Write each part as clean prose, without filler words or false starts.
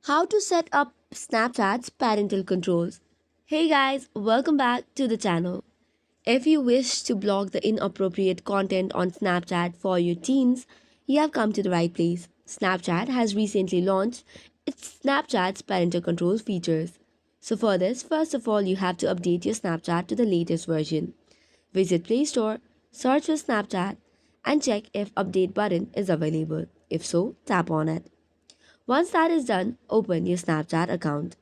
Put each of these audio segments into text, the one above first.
How to set up Snapchat's parental controls. Hey guys, welcome back to the channel. If you wish to block the inappropriate content on Snapchat for your teens, you have come to the right place. Snapchat has recently launched its Snapchat's parental controls features. So for this, first of all, you have to update your Snapchat to the latest version. Visit Play Store, search for Snapchat, and check if update button is available. If so, tap on it. Once that is done, open your Snapchat account.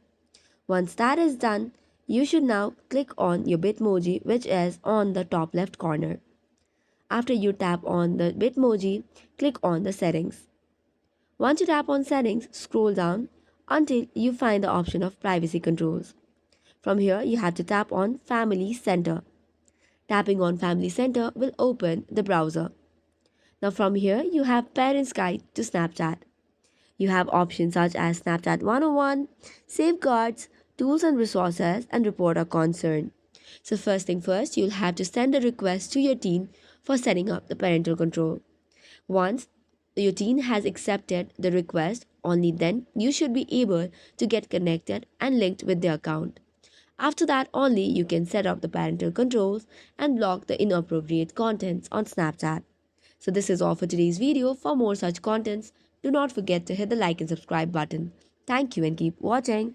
Once that is done, you should now click on your Bitmoji which is on the top left corner. After you tap on the Bitmoji, click on the settings. Once you tap on settings, scroll down until you find the option of privacy controls. From here, you have to tap on Family Center. Tapping on Family Center will open the browser. Now from here, you have Parents Guide to Snapchat. You have options such as Snapchat 101, safeguards, tools and resources, and report a concern. So, first thing first, you'll have to send a request to your teen for setting up the parental control. Once your teen has accepted the request, only then you should be able to get connected and linked with their account. After that, only you can set up the parental controls and block the inappropriate contents on Snapchat. So this is all for today's video. For more such contents, do not forget to hit the like and subscribe button. Thank you and keep watching.